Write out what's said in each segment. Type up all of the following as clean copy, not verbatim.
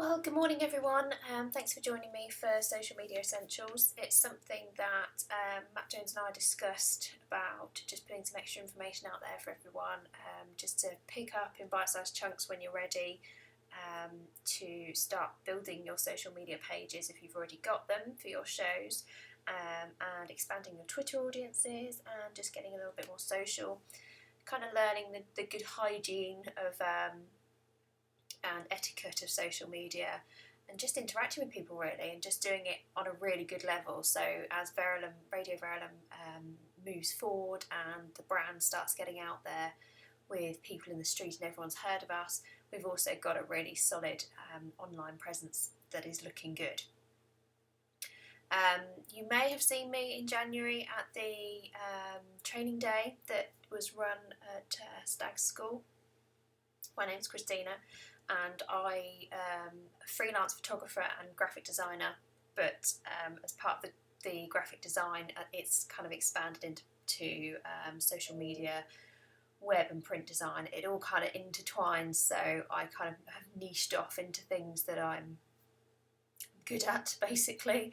Well, good morning everyone. Thanks for joining me for Social Media Essentials. It's something that Matt Jones and I discussed about just putting some extra information out there for everyone, just to pick up in bite-sized chunks when you're ready to start building your social media pages if you've already got them for your shows, and expanding your Twitter audiences and just getting a little bit more social, kind of learning the good hygiene of and etiquette of social media, and just interacting with people really, and just doing it on a really good level. So as Radio Verulam moves forward and the brand starts getting out there with people in the street and everyone's heard of us, we've also got a really solid online presence that is looking good. You may have seen me in January at the training day that was run at Stag's School. My name's Christina, and I am a freelance photographer and graphic designer, but as part of the graphic design, it's kind of expanded into social media, web and print design. It all kind of intertwines, so I kind of have niched off into things that I'm good at, basically.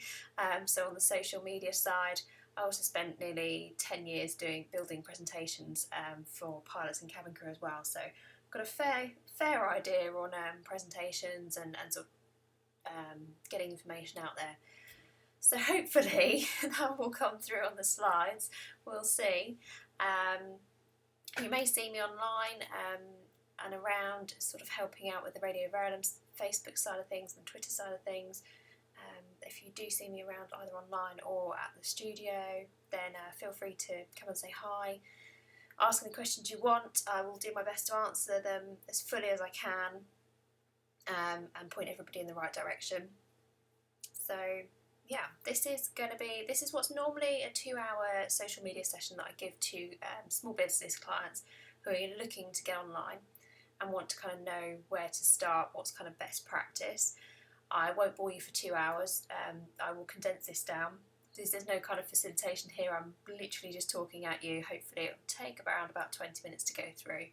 So on the social media side, I also spent nearly 10 years building presentations for pilots and cabin crew as well, so got a fair idea on presentations and sort of getting information out there. So hopefully that will come through on the slides. We'll see. You may see me online and around, sort of helping out with the Radio Verulam's Facebook side of things and Twitter side of things. If you do see me around either online or at the studio, then feel free to come and say hi. Ask any questions you want. I will do my best to answer them as fully as I can, and point everybody in the right direction. So yeah, this is what's normally a 2-hour social media session that I give to small business clients who are looking to get online and want to kind of know where to start, what's kind of best practice. I won't bore you for 2 hours. I will condense this down. There's no kind of facilitation here. I'm literally just talking at you. Hopefully it'll take around about 20 minutes to go through.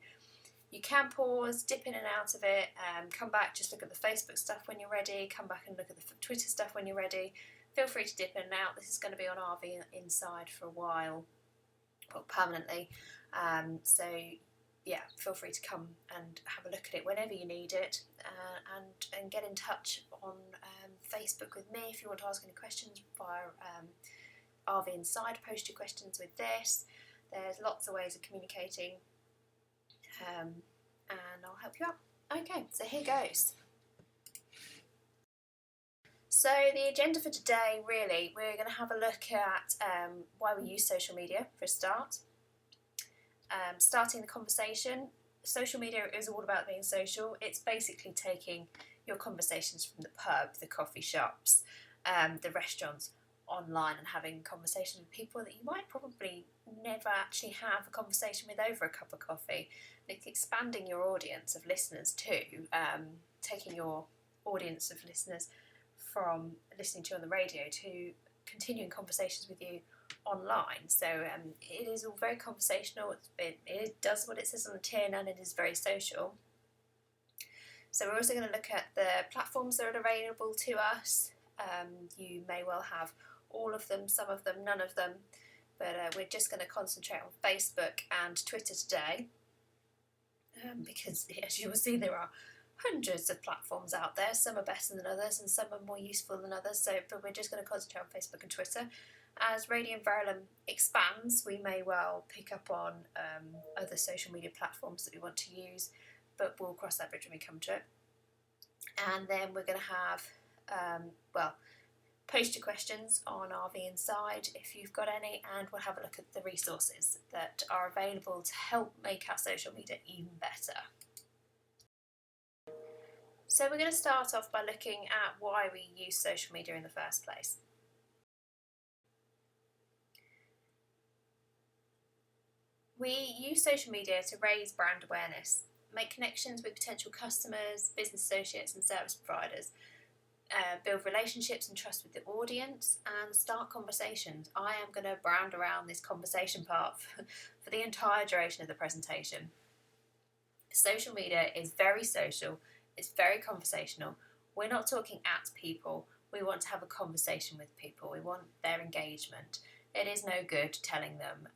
You can pause, dip in and out of it, come back, just look at the Facebook stuff when you're ready, come back and look at the Twitter stuff when you're ready. Feel free to dip in and out. This is going to be on RV Inside for a while, well, permanently. So yeah, feel free to come and have a look at it whenever you need it, and get in touch on Facebook with me if you want to ask any questions via RV Inside. Post your questions with this. There's lots of ways of communicating, and I'll help you out. Okay, so here goes. So the agenda for today, really, we're going to have a look at why we use social media for a start. Starting the conversation. Social media is all about being social. It's basically taking your conversations from the pub, the coffee shops, the restaurants, online, and having conversations with people that you might probably never actually have a conversation with over a cup of coffee. It's expanding your audience of listeners too, taking your audience of listeners from listening to you on the radio to continuing conversations with you online. So it is all very conversational. It does what it says on the tin, and it is very social. So we're also going to look at the platforms that are available to us. You may well have all of them, some of them, none of them, but we're just going to concentrate on Facebook and Twitter today, because as you will see, there are hundreds of platforms out there. Some are better than others and some are more useful than others, but we're just going to concentrate on Facebook and Twitter. As Radio Verulam expands, we may well pick up on other social media platforms that we want to use, but we'll cross that bridge when we come to it. And then we're going to have, post your questions on RV Inside if you've got any, and we'll have a look at the resources that are available to help make our social media even better. So we're going to start off by looking at why we use social media in the first place. We use social media to raise brand awareness, make connections with potential customers, business associates and service providers, build relationships and trust with the audience, and start conversations. I am going to brand around this conversation part for the entire duration of the presentation. Social media is very social, it's very conversational. We're not talking at people. We want to have a conversation with people. We want their engagement. It is no good telling them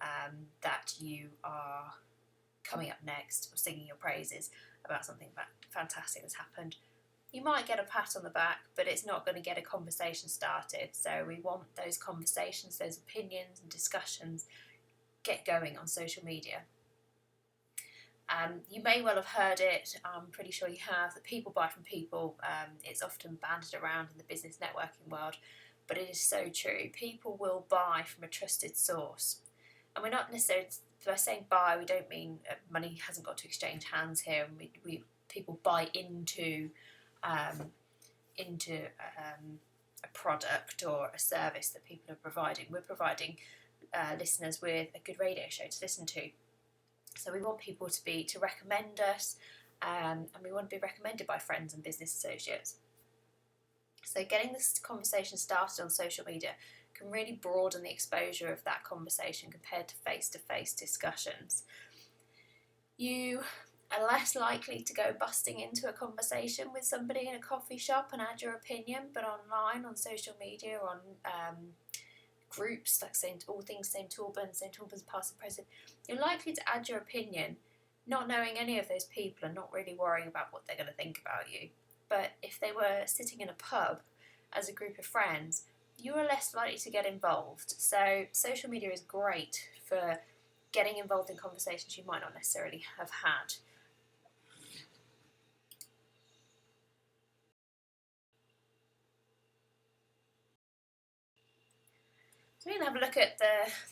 that you are coming up next or singing your praises about something fantastic that's happened. You might get a pat on the back, but it's not going to get a conversation started. So we want those conversations, those opinions and discussions get going on social media. You may well have heard it, I'm pretty sure you have, that people buy from people. It's often bandied around in the business networking world, but it is so true. People will buy from a trusted source. And we're not necessarily, by saying buy, we don't mean money hasn't got to exchange hands here. People buy into a product or a service that people are providing. We're providing listeners with a good radio show to listen to. So we want people to recommend us, and we want to be recommended by friends and business associates. So getting this conversation started on social media can really broaden the exposure of that conversation compared to face-to-face discussions. You are less likely to go busting into a conversation with somebody in a coffee shop and add your opinion, but online, on social media, on groups like all things St Albans past and present, you're likely to add your opinion, not knowing any of those people and not really worrying about what they're going to think about you. But if they were sitting in a pub as a group of friends, you are less likely to get involved. So social media is great for getting involved in conversations you might not necessarily have had. So we're going to have a look at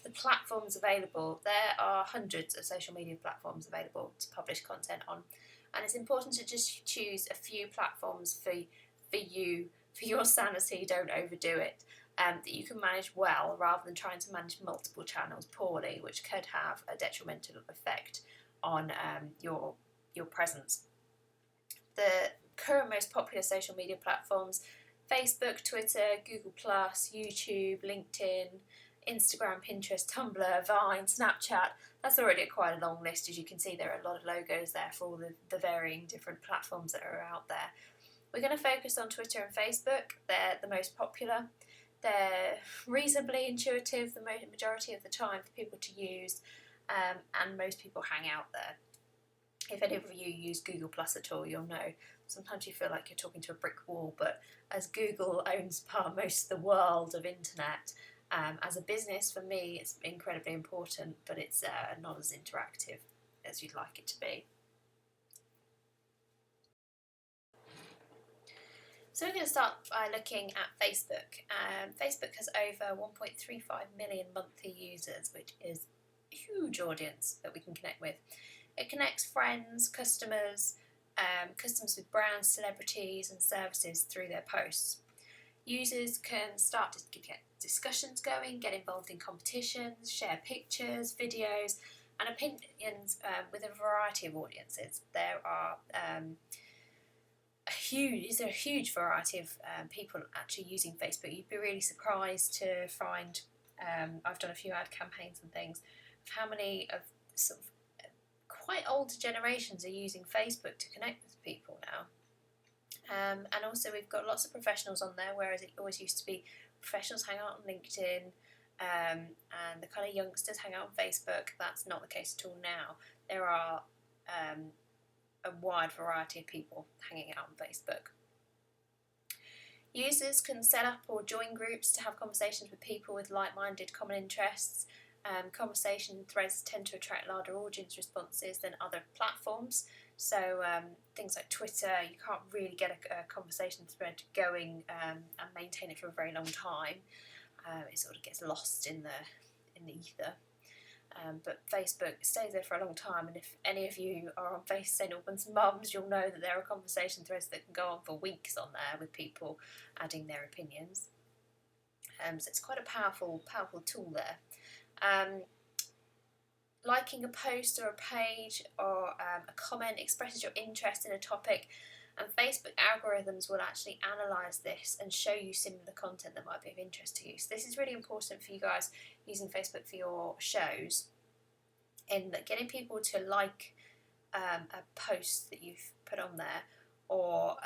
the platforms available. There are hundreds of social media platforms available to publish content on, and it's important to just choose a few platforms for your sanity. Don't overdo it. That you can manage well, rather than trying to manage multiple channels poorly, which could have a detrimental effect on your presence. The current most popular social media platforms: Facebook, Twitter, Google+, YouTube, LinkedIn, Instagram, Pinterest, Tumblr, Vine, Snapchat. That's already quite a long list. As you can see, there are a lot of logos there for all the varying different platforms that are out there. We're going to focus on Twitter and Facebook. They're the most popular. They're reasonably intuitive the majority of the time for people to use, and most people hang out there. If any of you use Google Plus at all, you'll know sometimes you feel like you're talking to a brick wall, but as Google owns most of the world of internet, as a business, for me, it's incredibly important, but it's not as interactive as you'd like it to be. So we're going to start by looking at Facebook. Facebook has over 1.35 million monthly users, which is a huge audience that we can connect with. It connects friends, customers with brands, celebrities and services through their posts. Users can start to get discussions going, get involved in competitions, share pictures, videos and opinions with a variety of audiences. There are a huge variety of people actually using Facebook. You'd be really surprised to find, I've done a few ad campaigns and things, of how many of sort of quite older generations are using Facebook to connect with people now. And also we've got lots of professionals on there, whereas it always used to be professionals hang out on LinkedIn and the kind of youngsters hang out on Facebook. That's not the case at all now. There are a wide variety of people hanging out on Facebook. Users can set up or join groups to have conversations with people with like-minded common interests. Conversation threads tend to attract larger audience responses than other platforms. So things like Twitter, you can't really get a conversation thread going and maintain it for a very long time. It sort of gets lost in the ether. But Facebook stays there for a long time, and if any of you are on St Albans Mums, you'll know that there are conversation threads that can go on for weeks on there with people adding their opinions. So it's quite a powerful tool there. Liking a post or a page or a comment expresses your interest in a topic, and Facebook algorithms will actually analyse this and show you similar content that might be of interest to you. So this is really important for you guys using Facebook for your shows, in that getting people to like a post that you've put on there, or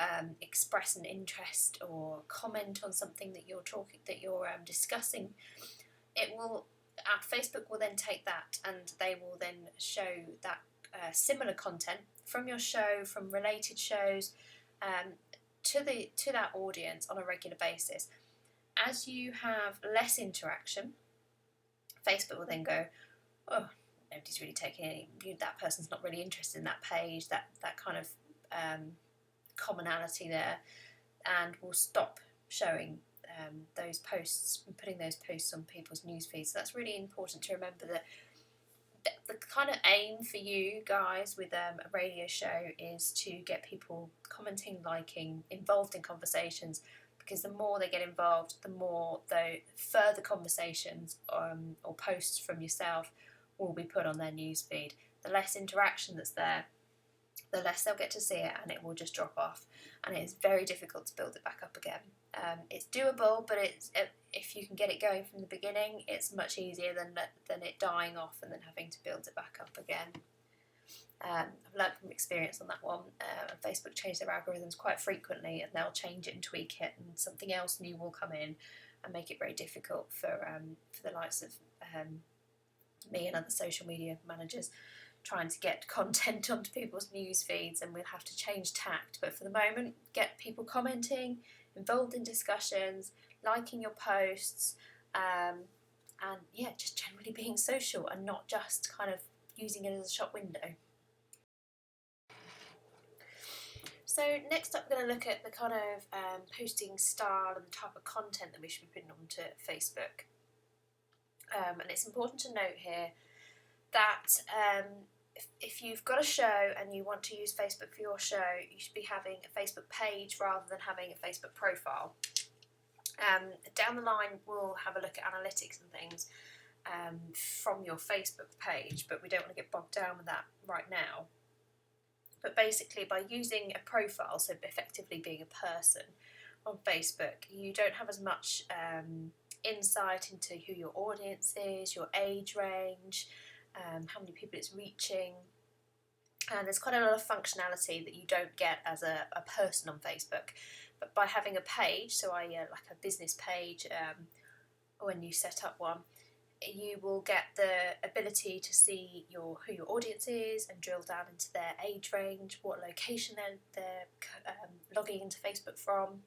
express an interest or comment on something that you're discussing, Facebook will then take that and they will then show that similar content from your show, from related shows, to that audience on a regular basis. As you have less interaction, Facebook will then go, oh, nobody's really taking any, that person's not really interested in that page, that kind of commonality there, and will stop showing those posts and putting those posts on people's news feeds. So that's really important to remember, that the kind of aim for you guys with a radio show is to get people commenting, liking, involved in conversations, because the more they get involved, the more the further conversations or posts from yourself will be put on their newsfeed. The less interaction that's there, the less they'll get to see it, and it will just drop off. And it's very difficult to build it back up again. It's doable, but if you can get it going from the beginning, it's much easier than it dying off and then having to build it back up again. I've learned from experience on that one. Facebook change their algorithms quite frequently, and they'll change it and tweak it, and something else new will come in and make it very difficult for the likes of me and other social media managers trying to get content onto people's news feeds, and we'll have to change tact. But for the moment, get people commenting, involved in discussions, liking your posts, and yeah, just generally being social and not just kind of using it as a shop window. So next up, we're going to look at the kind of posting style and the type of content that we should be putting onto Facebook. And it's important to note here that if you've got a show and you want to use Facebook for your show, you should be having a Facebook page rather than having a Facebook profile. Down the line, we'll have a look at analytics and things from your Facebook page, but we don't want to get bogged down with that right now. But basically, by using a profile, so effectively being a person on Facebook, you don't have as much insight into who your audience is, your age range, how many people it's reaching, and there's quite a lot of functionality that you don't get as a person on Facebook. But by having a page, so like a business page, when you set up one, you will get the ability to see who your audience is and drill down into their age range, what location they're logging into Facebook from,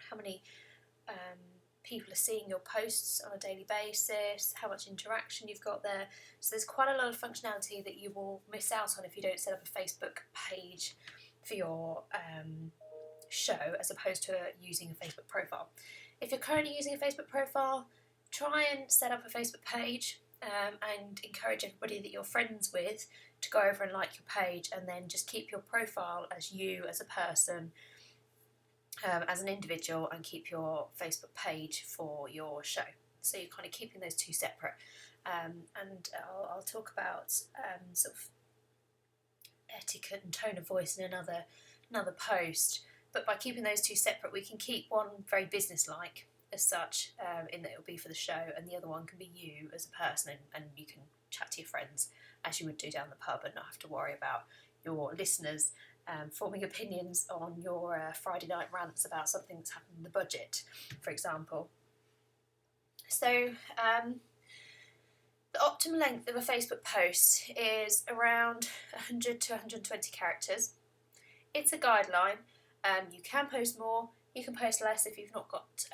how many people are seeing your posts on a daily basis, how much interaction you've got there. So there's quite a lot of functionality that you will miss out on if you don't set up a Facebook page for your show, as opposed to using a Facebook profile. If you're currently using a Facebook profile, try and set up a Facebook page and encourage everybody that you're friends with to go over and like your page, and then just keep your profile as you as a person, as an individual, and keep your Facebook page for your show. So you're kind of keeping those two separate. And I'll talk about sort of etiquette and tone of voice in another post. But by keeping those two separate, we can keep one very businesslike as such, in that it will be for the show, and the other one can be you as a person, and you can chat to your friends as you would do down the pub and not have to worry about your listeners forming opinions on your Friday night rants about something that's happened in the budget, for example. So the optimal length of a Facebook post is around 100 to 120 characters. It's a guideline. You can post more, you can post less if you've not got,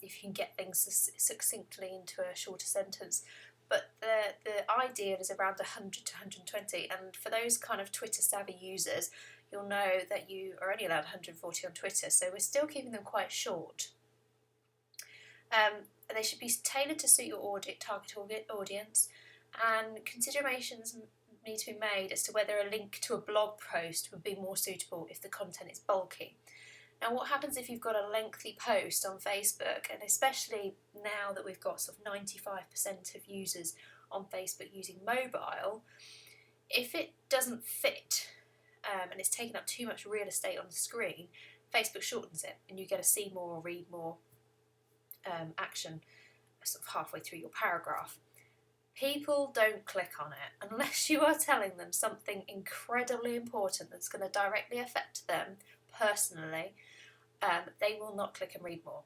if you can get things succinctly into a shorter sentence. But the ideal is around 100 to 120, and for those kind of Twitter savvy users, you'll know that you are only allowed 140 on Twitter, so we're still keeping them quite short. They should be tailored to suit your target audience, and considerations need to be made as to whether a link to a blog post would be more suitable if the content is bulky. Now, what happens if you've got a lengthy post on Facebook, and especially now that we've got sort of 95% of users on Facebook using mobile, if it doesn't fit and it's taking up too much real estate on the screen, Facebook shortens it and you get a see more or read more action sort of halfway through your paragraph. People don't click on it unless you are telling them something incredibly important that's going to directly affect them personally, they will not click and read more.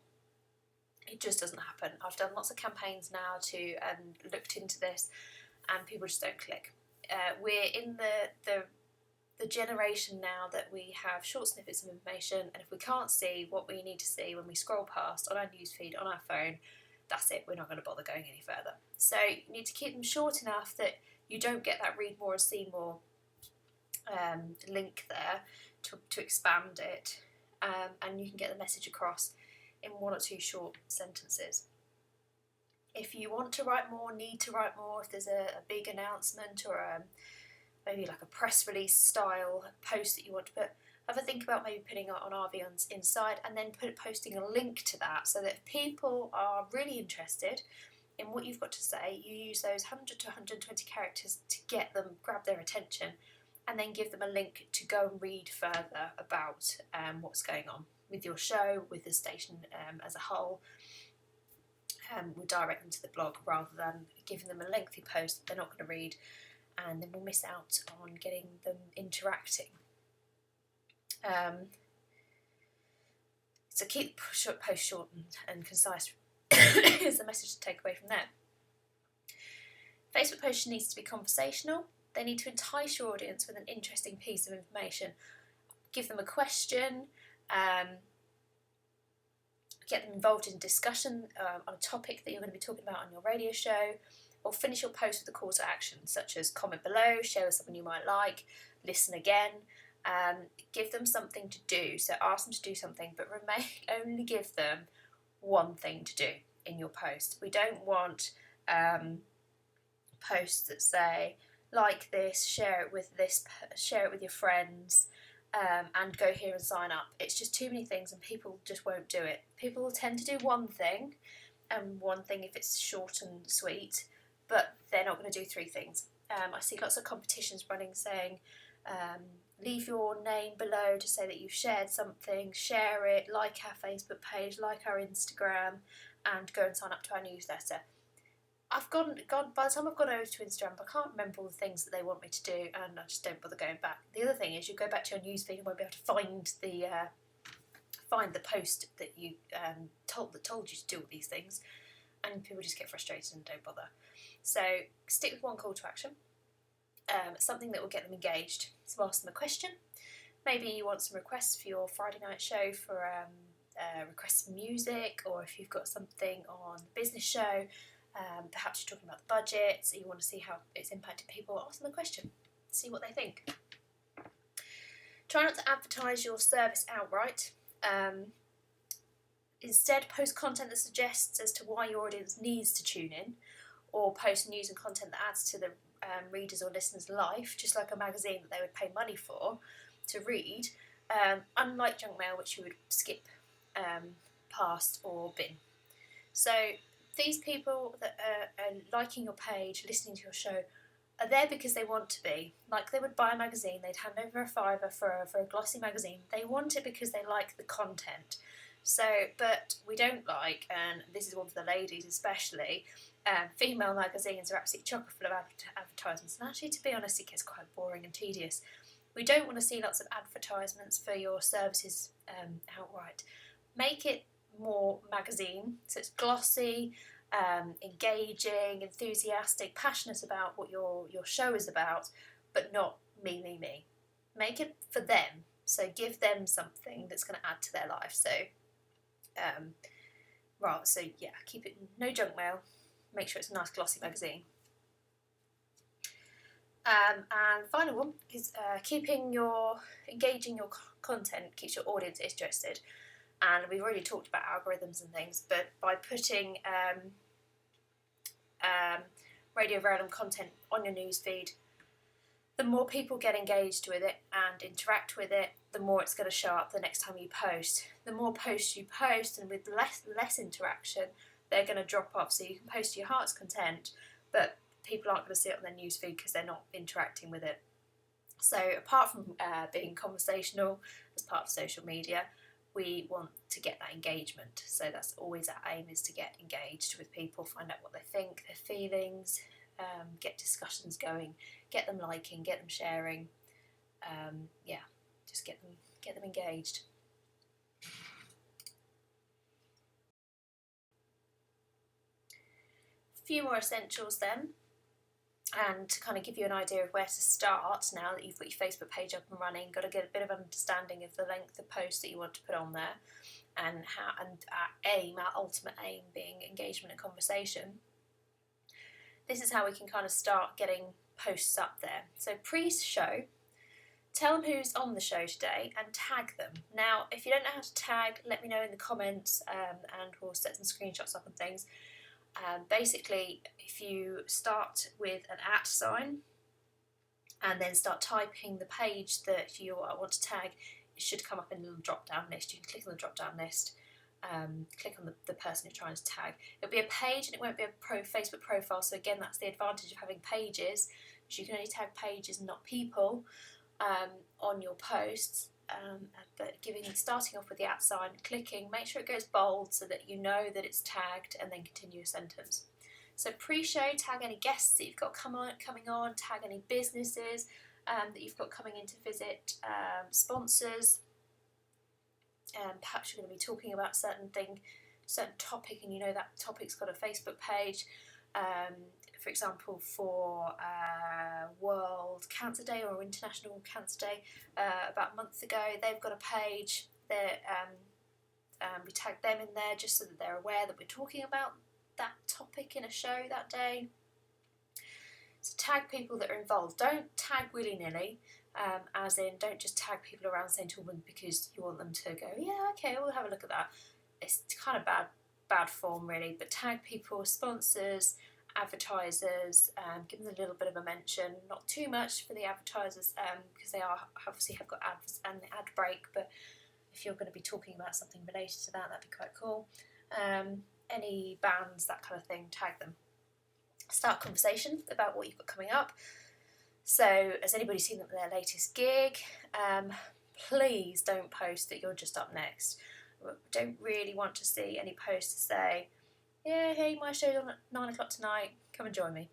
It just doesn't happen. I've done lots of campaigns now and looked into this, and people just don't click. We're in the generation now that we have short snippets of information, and if we can't see what we need to see when we scroll past on our newsfeed on our phone, that's it, we're not going to bother going any further. So you need to keep them short enough that you don't get that read more and see more link there to expand it, and you can get the message across in 1 or 2 short sentences. If you want to write more, need to write more, if there's a big announcement or maybe like a press release style post that you want to put, have a think about maybe putting it on RV on inside, and then posting a link to that, so that if people are really interested in what you've got to say, you use those 100 to 120 characters to get them, grab their attention, and then give them a link to go and read further about what's going on with your show, with the station as a whole. We'll direct them to the blog rather than giving them a lengthy post that they're not going to read, and then we'll miss out on getting them interacting. So keep the post short and concise is the message to take away from there. Facebook posts needs to be conversational. They need to entice your audience with an interesting piece of information. Give them a question, get them involved in discussion on a topic that you're going to be talking about on your radio show, or finish your post with a call to action, such as comment below, share with someone you might like, listen again. Give them something to do. So ask them to do something, but only give them one thing to do in your post. We don't want posts that say, like this, share it with your friends, and go here and sign up. It's just too many things, and people just won't do it. People will tend to do one thing, and one thing if it's short and sweet, but they're not going to do 3 things. I see lots of competitions running saying, leave your name below to say that you've shared something, share it, like our Facebook page, like our Instagram, and go and sign up to our newsletter. I've gone by the time I've gone over to Instagram, I can't remember all the things that they want me to do, and I just don't bother going back. The other thing is, you go back to your newsfeed and won't be able to find the post that you told you to do all these things, and people just get frustrated and don't bother. So stick with one call to action, something that will get them engaged. So ask them a question. Maybe you want some requests for your Friday night show for requests for music, or if you've got something on the business show. Perhaps you're talking about the budget, so you want to see how it's impacting people. Ask them a question, see what they think. Try not to advertise your service outright. Instead, post content that suggests as to why your audience needs to tune in, or post news and content that adds to the readers' or listeners' life, just like a magazine that they would pay money for to read, unlike junk mail, which you would skip past or bin. So these people that are liking your page, listening to your show, are there because they want to be. Like they would buy a magazine, they'd hand over a £5 for a glossy magazine. They want it because they like the content. So, but we don't like, and this is one for the ladies especially, female magazines are absolutely chock full of advertisements. And actually, to be honest, it gets quite boring and tedious. We don't want to see lots of advertisements for your services outright. Make it more magazine, so it's glossy, engaging, enthusiastic, passionate about what your show is about, but not me. Make it for them, so give them something that's going to add to their life. So keep it no junk mail, make sure it's a nice glossy magazine. And final one is engaging your content keeps your audience interested. And we've already talked about algorithms and things, but by putting Radio Verulam content on your newsfeed, the more people get engaged with it and interact with it, the more it's going to show up the next time you post. The more posts you post, and with less interaction, they're going to drop off. So you can post your heart's content, but people aren't going to see it on their newsfeed because they're not interacting with it. So apart from being conversational as part of social media, we want to get that engagement. So that's always our aim, is to get engaged with people, find out what they think, their feelings, get discussions going, get them liking, get them sharing. Just get them get them engaged. A few more essentials then, and to kind of give you an idea of where to start now that you've got your Facebook page up and running, got to get a bit of understanding of the length of post that you want to put on there, and how, and our ultimate aim being engagement and conversation. This is how we can kind of start getting posts up there. So pre-show, tell them who's on the show today and tag them. Now, if you don't know how to tag, let me know in the comments, and we'll set some screenshots up and things. Basically, if you start with an @ sign and then start typing the page that you want to tag, it should come up in a little drop-down list. You can click on the drop-down list, click on the person you're trying to tag. It'll be a page and it won't be a Facebook profile, so again, that's the advantage of having pages, because you can only tag pages, not people, on your posts. But starting off with the @ sign, clicking, make sure it goes bold so that you know that it's tagged, and then continue a sentence. So pre-show, tag any guests that you've got coming on, tag any businesses that you've got coming in to visit, sponsors. Perhaps you're going to be talking about certain topic, and you know that topic's got a Facebook page. For example, for World Cancer Day or International Cancer Day, about a month ago, they've got a page that we tagged them in there just so that they're aware that we're talking about that topic in a show that day. So tag people that are involved. Don't tag willy-nilly, as in don't just tag people around St Albans because you want them to go, yeah, okay, we'll have a look at that. It's kind of bad form really, but tag people, sponsors, advertisers, give them a little bit of a mention, not too much for the advertisers, because they obviously have got ads and the ad break, but if you're going to be talking about something related to that, that'd be quite cool. Any bands, that kind of thing, tag them. Start conversation about what you've got coming up. So, has anybody seen their latest gig? Please don't post that you're just up next. We don't really want to see any posts to say, yeah, hey, my show's on at 9 o'clock tonight, come and join me.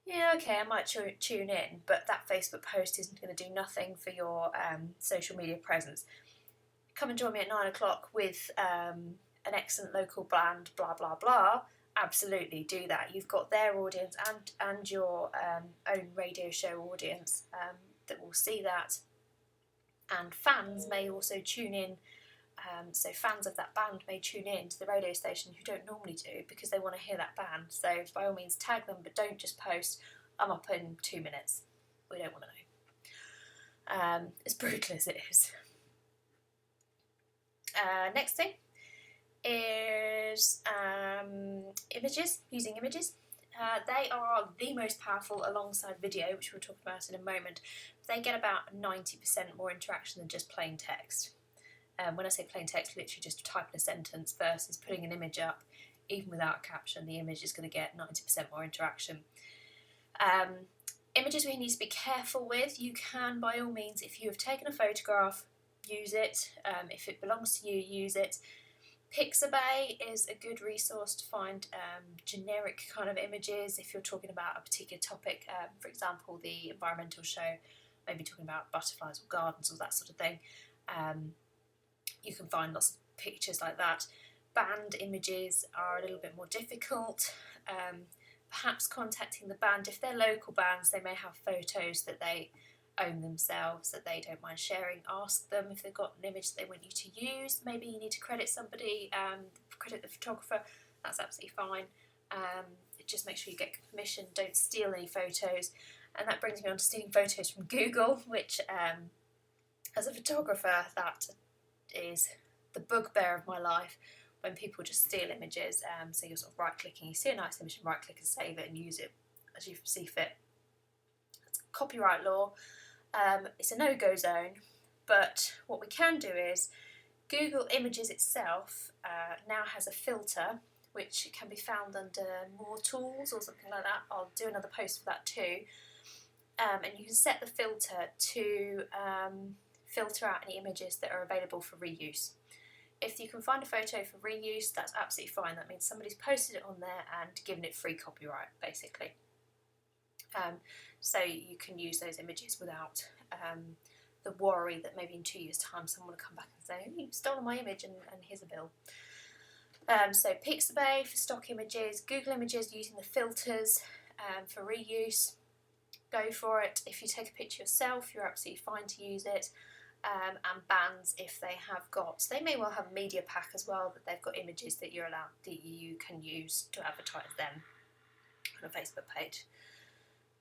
Yeah, okay, I might tune in, but that Facebook post isn't going to do nothing for your social media presence. Come and join me at 9 o'clock with an excellent local band, blah, blah, blah. Absolutely, do that. You've got their audience and your own radio show audience that will see that. And fans may also tune in. So fans of that band may tune in to the radio station who don't normally do because they want to hear that band. So by all means tag them, but don't just post, I'm up in 2 minutes. We don't want to know. As brutal as it is. Next thing is images, using images. They are the most powerful alongside video, which we'll talk about in a moment. They get about 90% more interaction than just plain text. When I say plain text, literally just typing a sentence versus putting an image up. Even without a caption, the image is going to get 90% more interaction. Images we need to be careful with. You can, by all means, if you have taken a photograph, use it. If it belongs to you, use it. Pixabay is a good resource to find generic kind of images if you're talking about a particular topic. For example, the environmental show, maybe talking about butterflies or gardens or that sort of thing. You can find lots of pictures like that. Band images are a little bit more difficult. Perhaps contacting the band. If they're local bands, they may have photos that they own themselves that they don't mind sharing. Ask them if they've got an image that they want you to use. Maybe you need to credit somebody, credit the photographer. That's absolutely fine. Just make sure you get permission. Don't steal any photos. And that brings me on to stealing photos from Google, which as a photographer, that is the bugbear of my life when people just steal images. So you're sort of right-clicking, you see a nice image and right-click and save it and use it as you see fit. That's copyright law. It's a no-go zone, but what we can do is Google Images itself now has a filter which can be found under More Tools or something like that. I'll do another post for that too. And you can set the filter to filter out any images that are available for reuse. If you can find a photo for reuse, that's absolutely fine. That means somebody's posted it on there and given it free copyright, basically. So you can use those images without the worry that maybe in 2 years' time someone will come back and say, oh, you've stolen my image and here's a bill. So Pixabay for stock images, Google Images using the filters for reuse. Go for it. If you take a picture yourself, you're absolutely fine to use it. And bands, if they have got, they may well have a media pack as well, that they've got images that you're allowed, that you can use to advertise them on a Facebook page.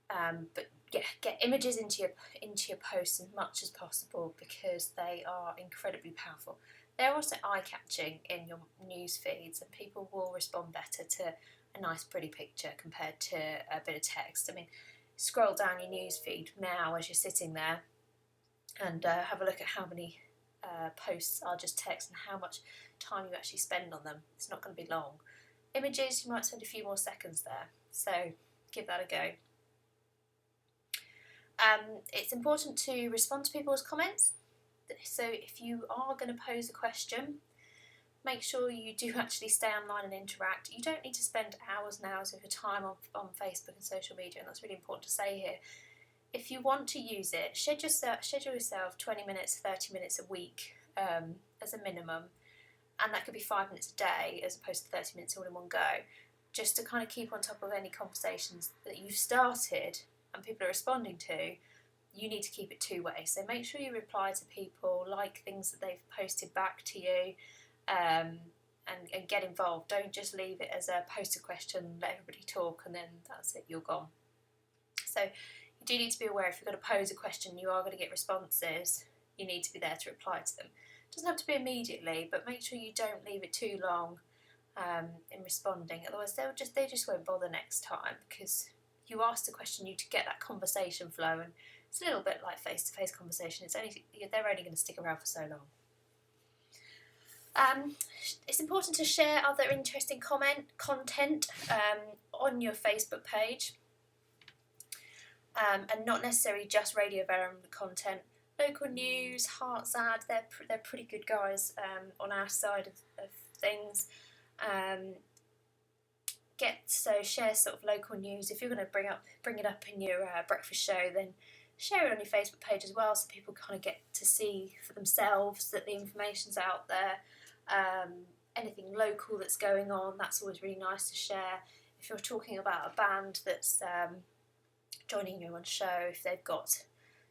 But yeah, get images into your posts as much as possible, because they are incredibly powerful. They're also eye-catching in your news feeds, and people will respond better to a nice pretty picture compared to a bit of text. I mean, scroll down your news feed now as you're sitting there and have a look at how many posts are just text and how much time you actually spend on them. It's not going to be long. Images, you might spend a few more seconds there, so give that a go. It's important to respond to people's comments. So if you are going to pose a question, make sure you do actually stay online and interact. You don't need to spend hours and hours of your time on Facebook and social media, and that's really important to say here. If you want to use it, schedule yourself 20 minutes, 30 minutes a week as a minimum, and that could be 5 minutes a day as opposed to 30 minutes all in one go, just to kind of keep on top of any conversations that you've started and people are responding to. You need to keep it two-way, so make sure you reply to people, like things that they've posted back to you, and get involved. Don't just leave it as a post a question, let everybody talk, and then that's it, you're gone. So you do need to be aware, if you're going to pose a question, you are going to get responses, you need to be there to reply to them. It doesn't have to be immediately, but make sure you don't leave it too long in responding, otherwise they just won't bother next time, because you asked a question, you to get that conversation flow, and it's a little bit like face-to-face conversation. They're only going to stick around for so long. It's important to share other interesting content on your Facebook page, and not necessarily just Radio Verulam content. Local news, Heartsad, they're pretty good guys on our side of things. Share sort of local news. If you're going to bring it up in your breakfast show, then share it on your Facebook page as well, so people kind of get to see for themselves that the information's out there. Anything local that's going on, that's always really nice to share. If you're talking about a band that's joining you on show, if they've got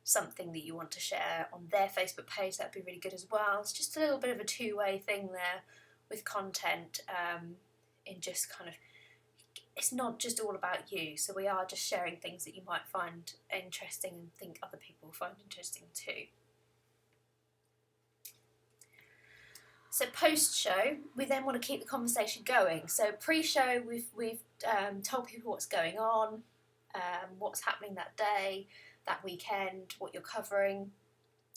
something that you want to share on their Facebook page, that'd be really good as well. It's just a little bit of a two-way thing there with content, in just kind of, it's not just all about you, so we are just sharing things that you might find interesting and think other people will find interesting too. So post-show, we then want to keep the conversation going. So pre-show, we've told people what's going on, what's happening that day, that weekend, what you're covering.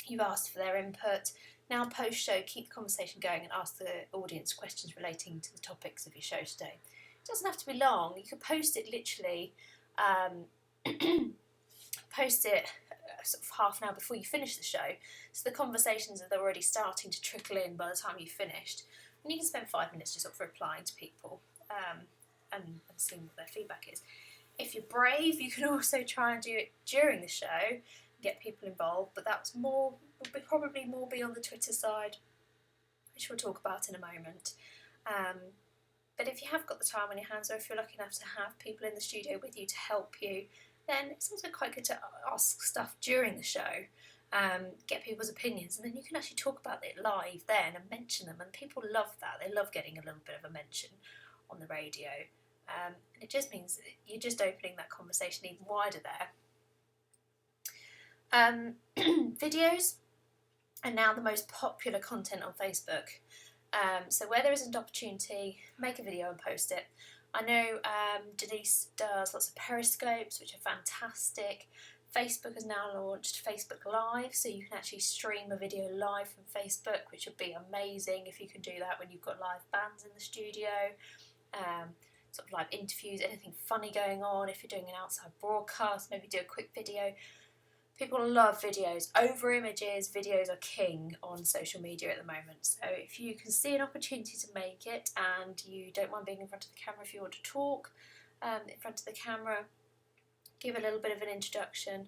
You've asked for their input. Now post-show, keep the conversation going and ask the audience questions relating to the topics of your show today. It doesn't have to be long. You could post it literally, sort of half an hour before you finish the show, so the conversations are already starting to trickle in by the time you've finished, and you can spend 5 minutes just sort of replying to people and seeing what their feedback is. If you're brave, you can also try and do it during the show and get people involved, but that's probably more be on the Twitter side, which we'll talk about in a moment. But if you have got the time on your hands, or if you're lucky enough to have people in the studio with you to help you, then it's also quite good to ask stuff during the show, get people's opinions, and then you can actually talk about it live then and mention them, and people love that. They love getting a little bit of a mention on the radio, and it just means that you're just opening that conversation even wider there. Videos are now the most popular content on Facebook, so where there is an opportunity, make a video and post it. I know Denise does lots of periscopes, which are fantastic. Facebook has now launched Facebook Live, so you can actually stream a video live from Facebook, which would be amazing if you can do that when you've got live bands in the studio. Sort of live interviews, anything funny going on. If you're doing an outside broadcast, maybe do a quick video. People love videos. Over images, videos are king on social media at the moment. So if you can see an opportunity to make it, and you don't mind being in front of the camera if you want to talk in front of the camera, give a little bit of an introduction,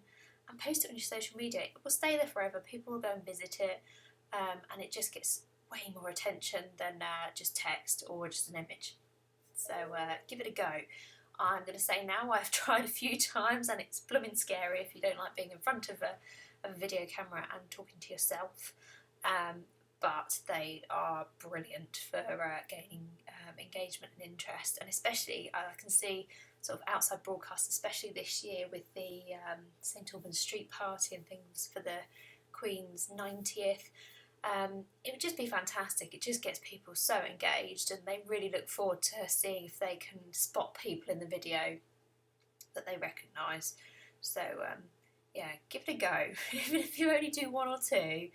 and post it on your social media. It will stay there forever. People will go and visit it, and it just gets way more attention than just text or just an image. So give it a go. I'm going to say now I've tried a few times, and it's blooming scary if you don't like being in front of a video camera and talking to yourself. But they are brilliant for gaining engagement and interest, and especially I can see sort of outside broadcasts, especially this year with the St Albans Street Party and things for the Queen's 90th. It would just be fantastic. It just gets people so engaged, and they really look forward to seeing if they can spot people in the video that they recognise. So yeah, give it a go. Even if you only do one or two,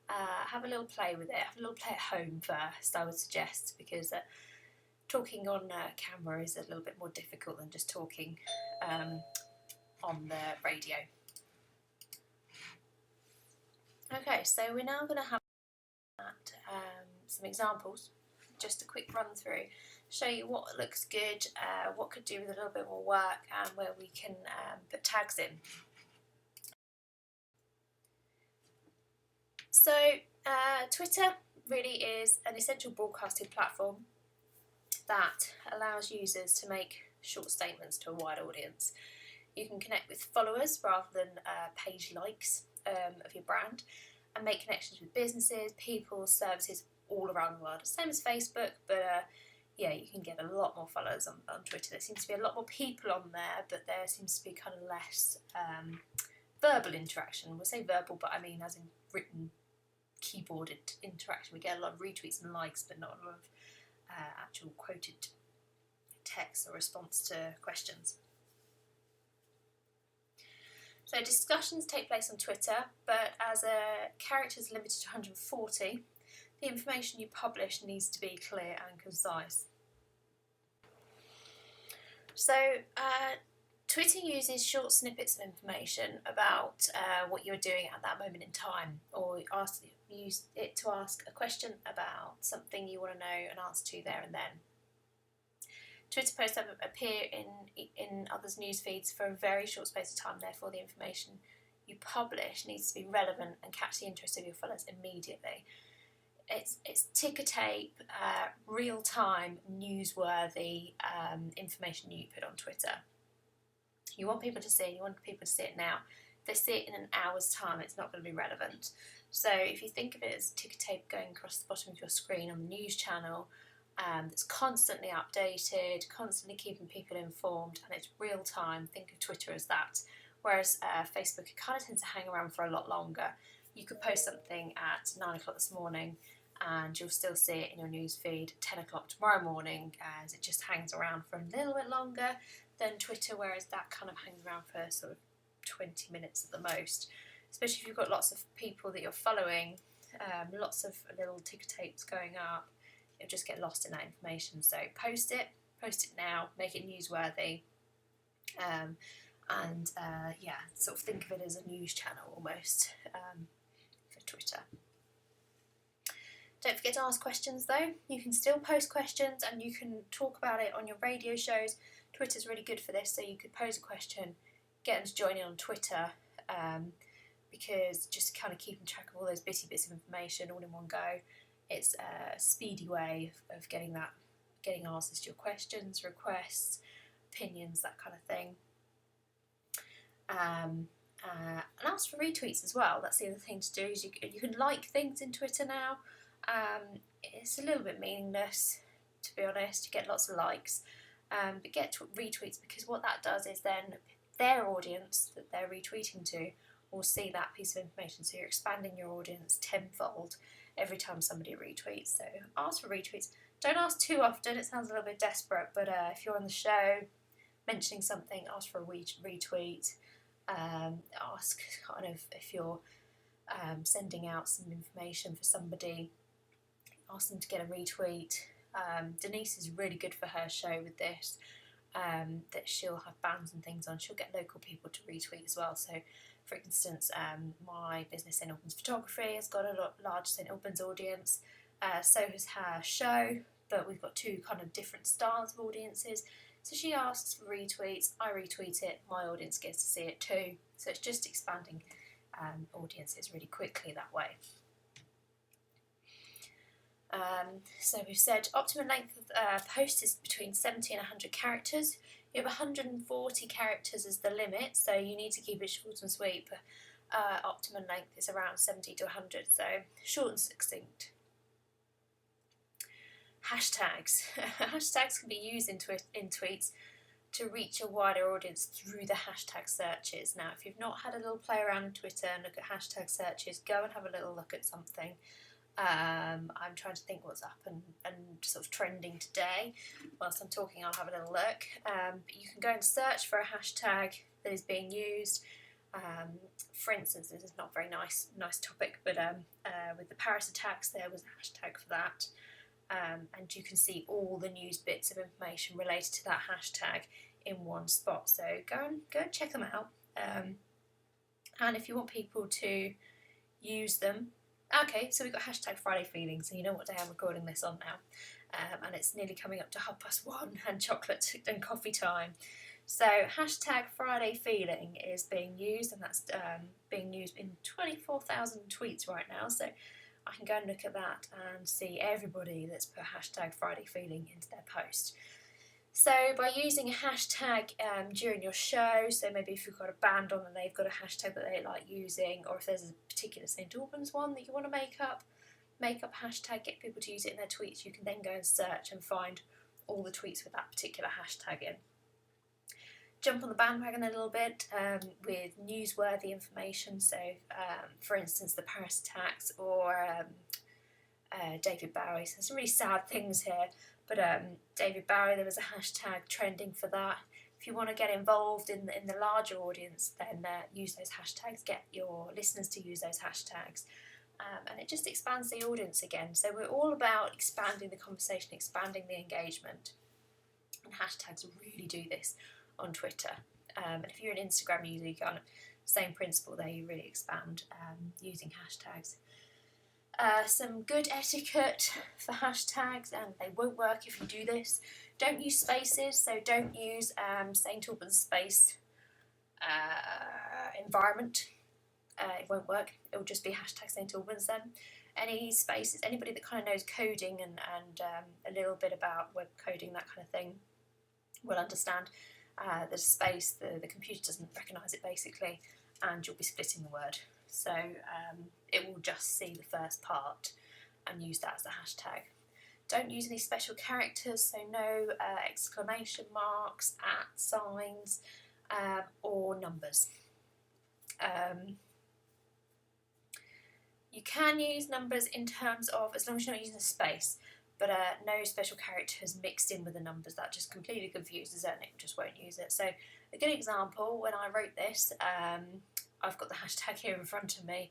have a little play with it. Have a little play at home first, I would suggest, because talking on camera is a little bit more difficult than just talking on the radio. Okay, so we're now going to have some examples, just a quick run through, show you what looks good, what could do with a little bit more work, and where we can put tags in. So Twitter really is an essential broadcasting platform that allows users to make short statements to a wide audience. You can connect with followers rather than page likes of your brand, and make connections with businesses, people, services all around the world. Same as Facebook, but yeah, you can get a lot more followers on Twitter. There seems to be a lot more people on there, but there seems to be kind of less verbal interaction. We'll say verbal, but I mean as in written, keyboarded interaction. We get a lot of retweets and likes, but not a lot of actual quoted text or response to questions. So discussions take place on Twitter, but as a character is limited to 140, the information you publish needs to be clear and concise. So Twitter uses short snippets of information about what you're doing at that moment in time, or use it to ask a question about something you want to know an answer to there and then. Twitter posts appear in others' news feeds for a very short space of time, therefore the information you publish needs to be relevant and catch the interest of your followers immediately. It's ticker tape, real-time, newsworthy information you put on Twitter. You want people to see it, you want people to see it now. If they see it in an hour's time, it's not going to be relevant. So if you think of it as ticker tape going across the bottom of your screen on the news channel, that's constantly updated, constantly keeping people informed, and it's real time. Think of Twitter as that. Whereas Facebook, it kind of tends to hang around for a lot longer. You could post something at 9 o'clock this morning and you'll still see it in your news feed at 10 o'clock tomorrow morning, as it just hangs around for a little bit longer than Twitter, whereas that kind of hangs around for sort of 20 minutes at the most. Especially if you've got lots of people that you're following, lots of little ticker tapes going up, you'll just get lost in that information. So post it now, make it newsworthy, and yeah, sort of think of it as a news channel almost for Twitter. Don't forget to ask questions though. You can still post questions and you can talk about it on your radio shows. Twitter's really good for this, so you could pose a question, get them to join in on Twitter, because just kind of keeping track of all those bitty bits of information all in one go. It's a speedy way of getting answers to your questions, requests, opinions, that kind of thing. And ask for retweets as well. That's the other thing to do, is you can like things in Twitter now. It's a little bit meaningless, to be honest. You get lots of likes, but get retweets, because what that does is then their audience that they're retweeting to will see that piece of information. So you're expanding your audience tenfold every time somebody retweets. So ask for retweets. Don't ask too often, it sounds a little bit desperate, but if you're on the show mentioning something, ask for a retweet. Ask kind of if you're sending out some information for somebody, ask them to get a retweet. Denise is really good for her show with this, that she'll have bands and things on. She'll get local people to retweet as well. So for instance, my business, St Albans Photography, has got a large St Albans audience, so has her show, but we've got two kind of different styles of audiences. So she asks for retweets, I retweet it, my audience gets to see it too. So it's just expanding audiences really quickly that way. So we've said optimum length of post is between 70 and 100 characters. You have 140 characters as the limit, so you need to keep it short and sweet, but optimum length is around 70 to 100, so short and succinct. Hashtags. Hashtags can be used in tweets to reach a wider audience through the hashtag searches. Now, if you've not had a little play around on Twitter and look at hashtag searches, go and have a little look at something. I'm trying to think what's up and sort of trending today. Whilst I'm talking, I'll have a little look. But you can go and search for a hashtag that is being used. For instance, this is not a very nice topic, but with the Paris attacks, there was a hashtag for that. And you can see all the news bits of information related to that hashtag in one spot. So go and check them out. And if you want people to use them, okay, so we've got hashtag Friday Feeling, so you know what day I'm recording this on now. And it's nearly coming up to 1:30 and chocolate and coffee time. So hashtag Friday Feeling is being used, and that's being used in 24,000 tweets right now. So I can go and look at that and see everybody that's put hashtag Friday Feeling into their post. So by using a hashtag during your show, so maybe if you've got a band on and they've got a hashtag that they like using, or if there's a particular St Albans one that you want to make up a hashtag, get people to use it in their tweets, you can then go and search and find all the tweets with that particular hashtag in. Jump on the bandwagon a little bit with newsworthy information, so for instance the Paris attacks or David Bowie. So some really sad things here, but David Bowie, there was a hashtag trending for that. If you want to get involved in the larger audience, then use those hashtags, get your listeners to use those hashtags. And it just expands the audience again. So we're all about expanding the conversation, expanding the engagement. And hashtags really do this on Twitter. And if you're an Instagram user, you kind of same principle there, you really expand using hashtags. Some good etiquette for hashtags, and they won't work if you do this. Don't use spaces, so don't use St Albans space environment. It won't work. It will just be hashtag St Albans then. Any spaces, anybody that kind of knows coding and a little bit about web coding, that kind of thing, will understand the space, the computer doesn't recognise it basically, and you'll be splitting the word. So it will just see the first part and use that as the hashtag. Don't use any special characters, so no exclamation marks, at signs, or numbers. You can use numbers in terms of, as long as you're not using a space, but no special characters mixed in with the numbers. That just completely confuses it and it just won't use it. So a good example, when I wrote this, I've got the hashtag here in front of me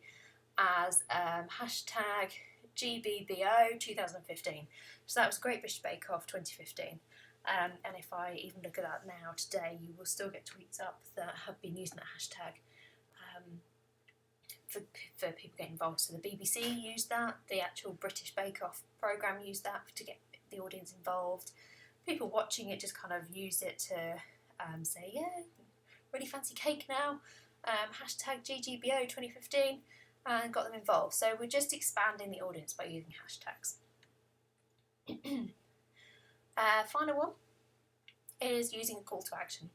as hashtag GBBO 2015. So that was Great British Bake Off 2015. And if I even look at that now today, you will still get tweets up that have been using that hashtag for people getting involved. So the BBC used that, the actual British Bake Off programme used that to get the audience involved. People watching it just kind of use it to say, yeah, really fancy cake now, hashtag GGBO 2015, and got them involved. So we're just expanding the audience by using hashtags. Final one is using a call to action.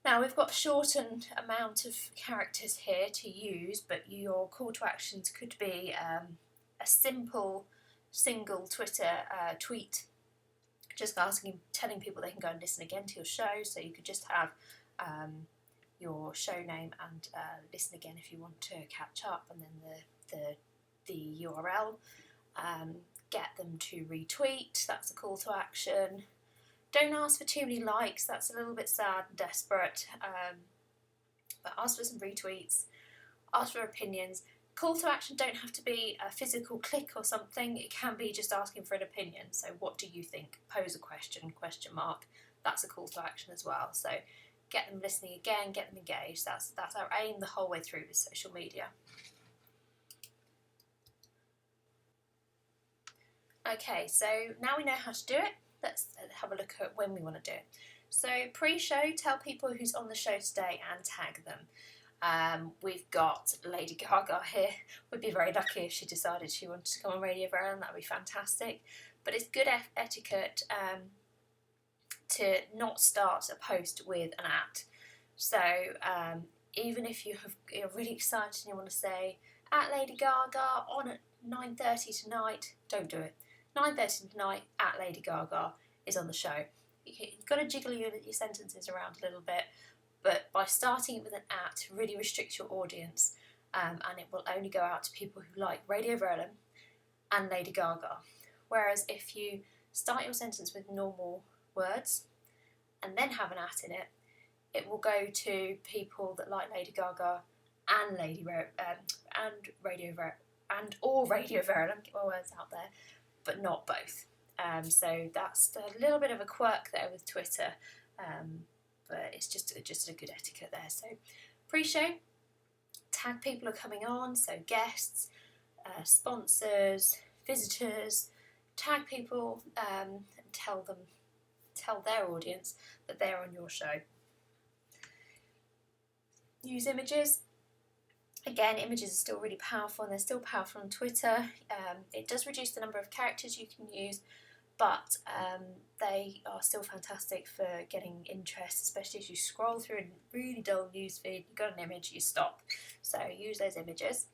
Now we've got a shortened amount of characters here to use, but your call to actions could be a simple single Twitter tweet, just telling people they can go and listen again to your show. So you could just have your show name and listen again if you want to catch up, and then the URL. Get them to retweet, that's a call to action. Don't ask for too many likes, that's a little bit sad and desperate, but ask for some retweets, ask for opinions. Call to action don't have to be a physical click or something, it can be just asking for an opinion. So what do you think? Pose a question, question mark, that's a call to action as well. So get them listening again, get them engaged, that's our aim the whole way through with social media. Okay, so now we know how to do it. let's have a look at when we want to do it. So pre-show, tell people who's on the show today and tag them. We've got Lady Gaga here. We'd be very lucky if she decided she wanted to come on Radio Verulam. That would be fantastic. But it's good etiquette to not start a post with an @ So even if you're really excited and you want to say at Lady Gaga on at 9:30 tonight, don't do it. 9:30 tonight at Lady Gaga is on the show. You've got to jiggle your sentences around a little bit, but by starting it with an @ really restrict your audience, and it will only go out to people who like Radio Verulam and Lady Gaga. Whereas if you start your sentence with normal words and then have an @ in it, it will go to people that like Lady Gaga and Radio Verulam. Get my words out there, but not both. So that's a little bit of a quirk there with Twitter, but it's just a good etiquette there. So pre-show, tag people who are coming on, so guests, sponsors, visitors. Tag people and tell their audience that they're on your show. Use images. Again, images are still really powerful, and they're still powerful on Twitter. It does reduce the number of characters you can use, but they are still fantastic for getting interest, especially as you scroll through a really dull newsfeed. You've got an image, you stop. So use those images.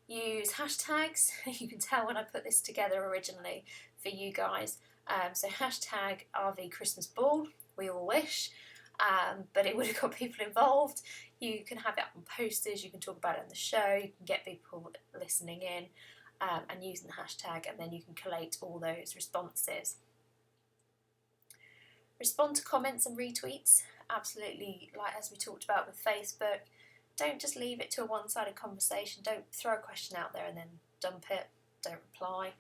Use hashtags. You can tell when I put this together originally for you guys. So hashtag RV Christmas Ball, we all wish, but it would have got people involved. You can have it up on posters, you can talk about it on the show, you can get people listening in and using the hashtag, and then you can collate all those responses. Respond to comments and retweets, absolutely, like as we talked about with Facebook. Don't just leave it to a one-sided conversation. Don't throw a question out there and then dump it. Don't reply.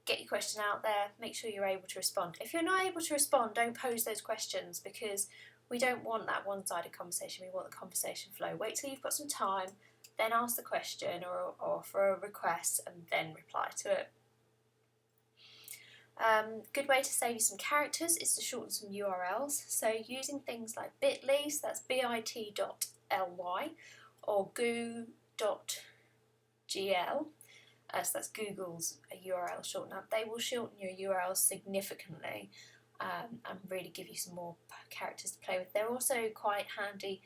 Get your question out there. Make sure you're able to respond. If you're not able to respond, don't pose those questions, because we don't want that one-sided conversation. We want the conversation flow. Wait till you've got some time, then ask the question or offer a request, and then reply to it. Good way to save you some characters is to shorten some URLs. So using things like bit.ly, so that's bit.ly, or goo.gl, so that's Google's URL shortener. They will shorten your URLs significantly and really give you some more characters to play with. They're also quite handy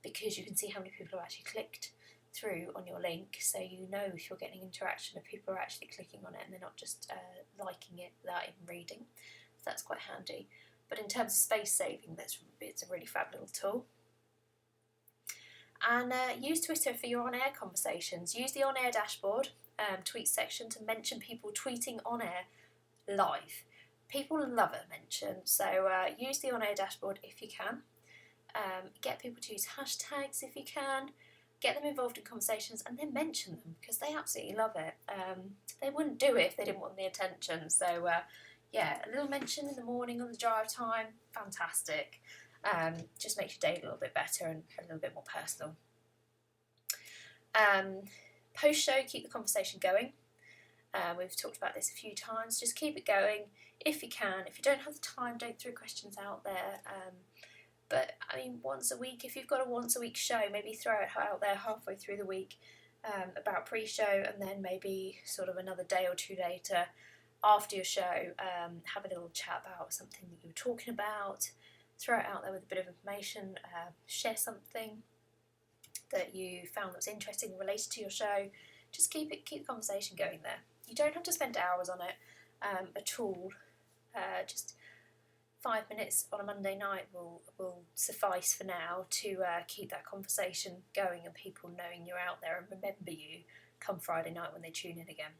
because you can see how many people have actually clicked through on your link, so you know if you're getting interaction, if people are actually clicking on it and they're not just liking it without even reading. So that's quite handy. But in terms of space saving, it's a really fab little tool. And use Twitter for your on-air conversations. Use the on-air dashboard tweet section to mention people tweeting on air live. People love a mention, so use the on-air dashboard if you can. Get people to use hashtags if you can. Get them involved in conversations and then mention them, because they absolutely love it. They wouldn't do it if they didn't want the attention. So yeah, a little mention in the morning on the drive time, fantastic. Just makes your day a little bit better and a little bit more personal. Post-show, keep the conversation going. We've talked about this a few times. Just keep it going if you can. If you don't have the time, don't throw questions out there. But I mean, once a week, if you've got a once a week show, maybe throw it out there halfway through the week about pre-show, and then maybe sort of another day or two later after your show, have a little chat about something that you were talking about. Throw it out there with a bit of information. Share something that you found that was interesting related to your show. Just keep the conversation going there. You don't have to spend hours on it at all. Just 5 minutes on a Monday night will suffice for now to keep that conversation going and people knowing you're out there and remember you come Friday night when they tune in again.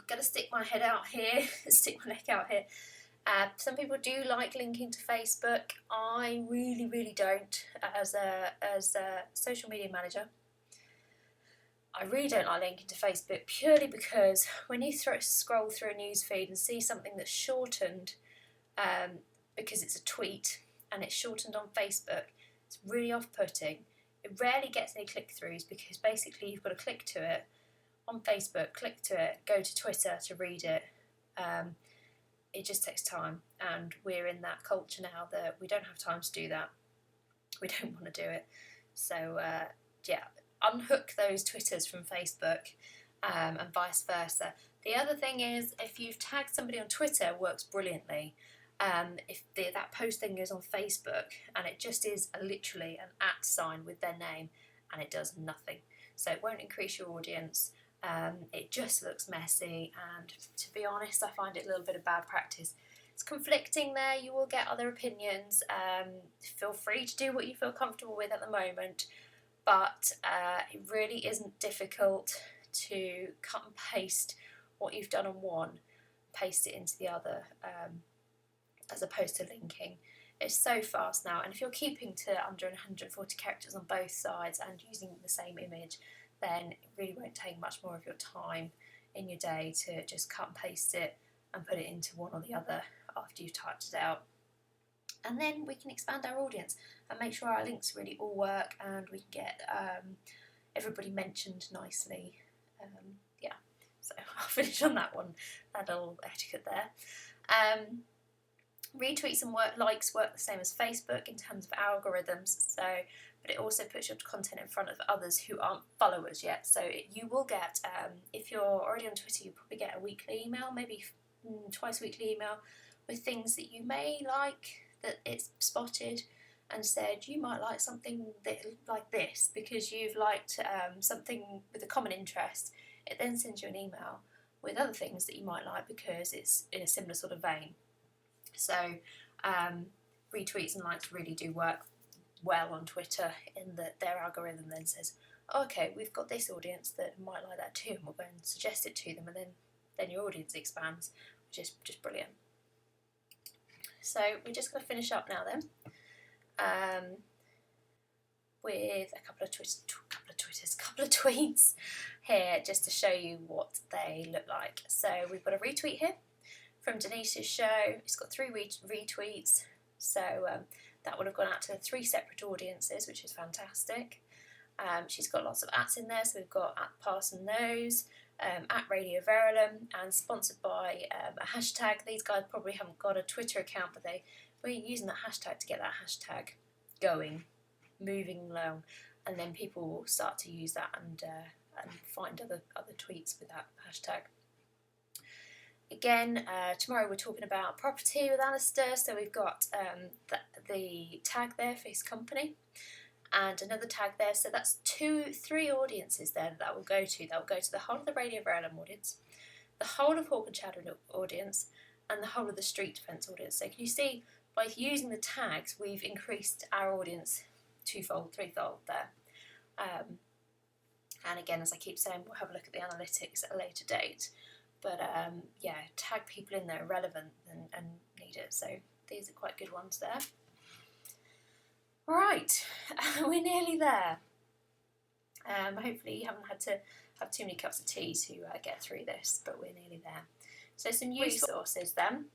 Gonna stick my head out here, stick my neck out here. Some people do like linking to Facebook. I really, really don't. As a social media manager, I really don't like linking to Facebook, purely because when you scroll through a news feed and see something that's shortened because it's a tweet and it's shortened on Facebook, it's really off-putting. It rarely gets any click-throughs because basically you've got to click to it, on Facebook, click to it, go to Twitter to read it. It just takes time, and we're in that culture now that we don't have time to do that. We don't want to do it. So yeah, unhook those Twitters from Facebook, and vice versa. The other thing is, if you've tagged somebody on Twitter, it works brilliantly. If that post then goes on Facebook and it just is literally an @ sign with their name, and it does nothing. So it won't increase your audience. It just looks messy, and to be honest, I find it a little bit of bad practice. It's conflicting there. You will get other opinions. Feel free to do what you feel comfortable with at the moment, but it really isn't difficult to cut and paste what you've done on one, paste it into the other, as opposed to linking. It's so fast now, and if you're keeping to under 140 characters on both sides and using the same image, then it really won't take much more of your time in your day to just cut and paste it and put it into one or the other after you've typed it out. And then we can expand our audience and make sure our links really all work, and we can get everybody mentioned nicely. Yeah, so I'll finish on that one, that little etiquette there. Retweets and likes work the same as Facebook in terms of algorithms, but it also puts your content in front of others who aren't followers yet. So you will get, if you're already on Twitter, you probably get a weekly email, maybe twice weekly email, with things that you may like, that it's spotted and said you might like something like this because you've liked something with a common interest. It then sends you an email with other things that you might like because it's in a similar sort of vein. So retweets and likes really do work well on Twitter, in that their algorithm then says, oh, okay, we've got this audience that might like that too, and we'll go and suggest it to them, and then your audience expands, which is just brilliant. So we're just going to finish up now then with a couple of tweets here, just to show you what they look like. So we've got a retweet here from Denise's show. It's got 3 retweets, so that would have gone out to 3 separate audiences, which is fantastic. She's got lots of @ in there, so we've got @ParsonKnows, @Radio Verulam, and sponsored by a hashtag. These guys probably haven't got a Twitter account, but we're using that hashtag to get that hashtag going, moving along, and then people will start to use that and find other tweets with that hashtag. Again, tomorrow we're talking about property with Alistair, so we've got the tag there for his company, and another tag there, so that's 3 audiences there that will go to. That will go to the whole of the Radio Verulam audience, the whole of Hawk and Shadow audience, and the whole of the Street Defence audience. So can you see, by using the tags, we've increased our audience 2-fold, 3-fold there. And again, as I keep saying, we'll have a look at the analytics at a later date. But yeah, tag people in there relevant and need it. So these are quite good ones there. Right, we're nearly there. Hopefully you haven't had to have too many cups of tea to get through this, but we're nearly there. So some resources then.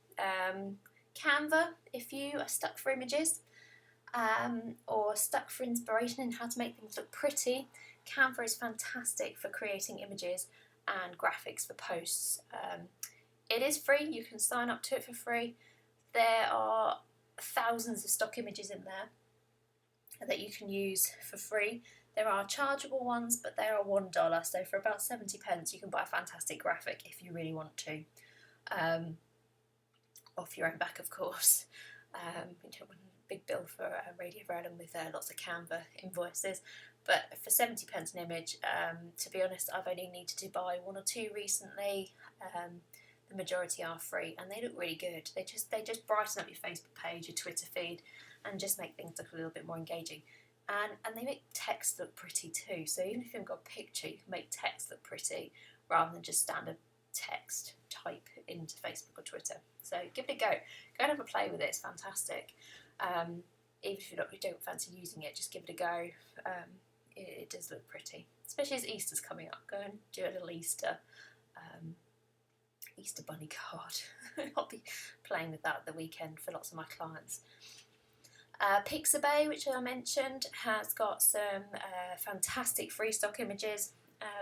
Canva, if you are stuck for images or stuck for inspiration in how to make things look pretty, Canva is fantastic for creating images and graphics for posts. It is free, you can sign up to it for free. There are thousands of stock images in there that you can use for free. There are chargeable ones, but they are $1, so for about 70 pence you can buy a fantastic graphic if you really want to. Off your own back, of course. You don't want a big bill for Radio Verulam with lots of Canva invoices. But for 70 pence an image, to be honest, I've only needed to buy 1 or 2 recently. The majority are free, and they look really good. They just brighten up your Facebook page, your Twitter feed, and just make things look a little bit more engaging. And they make text look pretty too. So even if you haven't got a picture, you can make text look pretty rather than just standard text type into Facebook or Twitter. So give it a go. Go and have a play with it. It's fantastic. Even if you don't fancy using it, just give it a go. It does look pretty, especially as Easter's coming up. Go and do a little Easter bunny card. I'll be playing with that at the weekend for lots of my clients. Pixabay, which I mentioned, has got some fantastic free stock images.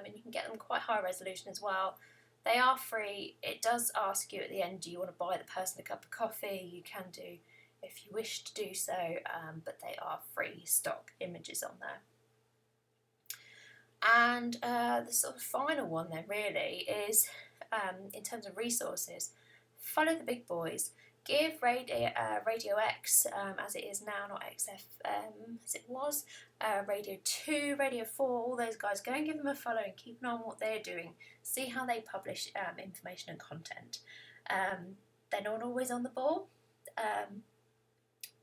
and you can get them quite high resolution as well. They are free. It does ask you at the end, do you want to buy the person a cup of coffee? You can do if you wish to do so, but they are free stock images on there. And the sort of final one then really is, in terms of resources, follow the big boys. Give Radio X, as it is now, not XFM as it was, Radio 2, Radio 4, all those guys, go and give them a follow and keep an eye on what they're doing. See how they publish information and content. They're not always on the ball,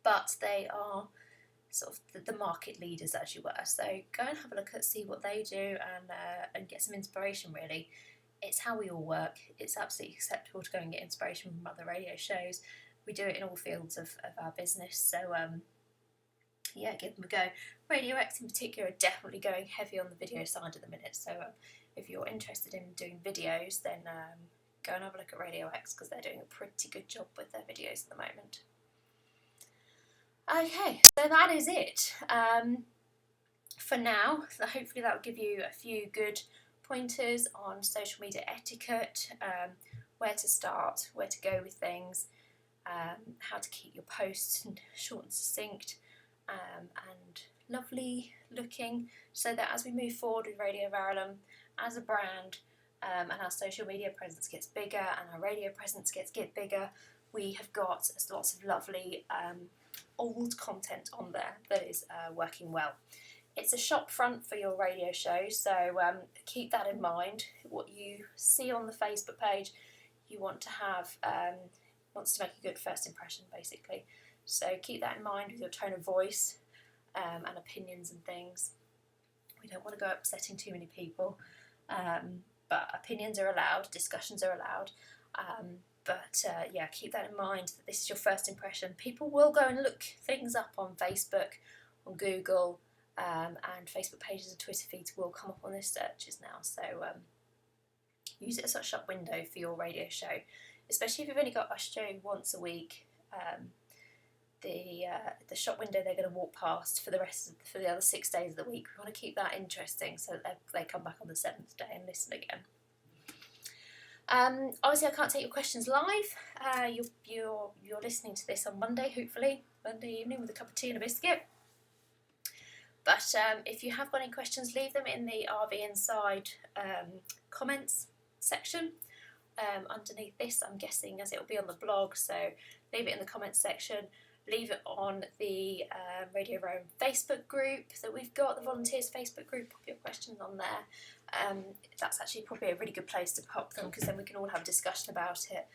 but they are sort of the market leaders, as you were. So go and have a look at, see what they do, and get some inspiration. Really, it's how we all work. It's absolutely acceptable to go and get inspiration from other radio shows. We do it in all fields of our business. So yeah, give them a go. Radio X in particular are definitely going heavy on the video side at the minute. So if you're interested in doing videos, then go and have a look at Radio X, because they're doing a pretty good job with their videos at the moment. Okay, so that is it for now. Hopefully that will give you a few good pointers on social media etiquette, where to start, where to go with things, how to keep your posts short and succinct, and lovely looking, so that as we move forward with Radio Verulam as a brand, and our social media presence gets bigger and our radio presence gets bigger, we have got lots of lovely old content on there that is working well. It's a shop front for your radio show, so keep that in mind. What you see on the Facebook page, you want to have, wants to make a good first impression, basically. So keep that in mind with your tone of voice and opinions and things. We don't want to go upsetting too many people, but opinions are allowed, discussions are allowed. But yeah, keep that in mind, that this is your first impression. People will go and look things up on Facebook, on Google, and Facebook pages and Twitter feeds will come up on their searches now. So use it as a shop window for your radio show, especially if you've only got a show once a week. The shop window they're going to walk past for the other 6 days of the week. We want to keep that interesting so that they come back on the 7th day and listen again. Obviously I can't take your questions live. You're listening to this on Monday, hopefully, Monday evening with a cup of tea and a biscuit. But if you have got any questions, leave them in the RV Inside comments section underneath this, I'm guessing, as it will be on the blog. So leave it in the comments section. Leave it on the Radio Rome Facebook group that we've got, the Volunteers Facebook group. Pop your questions on there. That's actually probably a really good place to pop them, because then we can all have a discussion about it.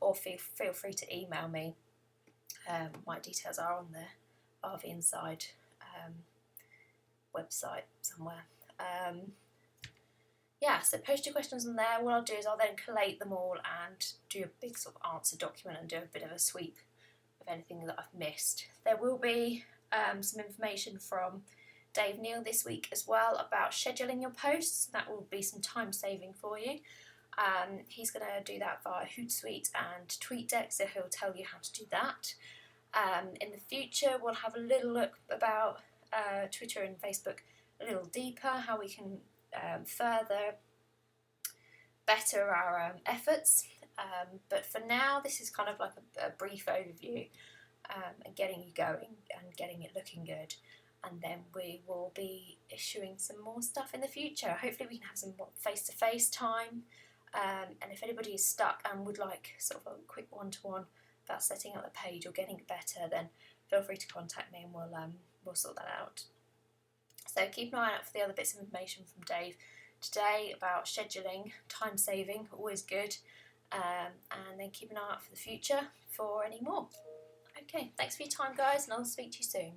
Or feel free to email me. My details are on the RV Inside website somewhere. Yeah, so post your questions on there. What I'll do is I'll then collate them all and do a big sort of answer document and do a bit of a sweep of anything that I've missed. There will be some information from Dave Neal this week as well about scheduling your posts. That will be some time saving for you. He's going to do that via Hootsuite and TweetDeck, so he'll tell you how to do that. In the future, we'll have a little look about Twitter and Facebook a little deeper, how we can further better our efforts. But for now, this is kind of like a brief overview and getting you going and getting it looking good. And then we will be issuing some more stuff in the future. Hopefully we can have some more face-to-face time. And if anybody is stuck and would like sort of a quick one-to-one about setting up the page or getting it better, then feel free to contact me and we'll sort that out. So keep an eye out for the other bits of information from Dave today about scheduling, time saving, always good. And then keep an eye out for the future for any more. Okay, thanks for your time, guys, and I'll speak to you soon.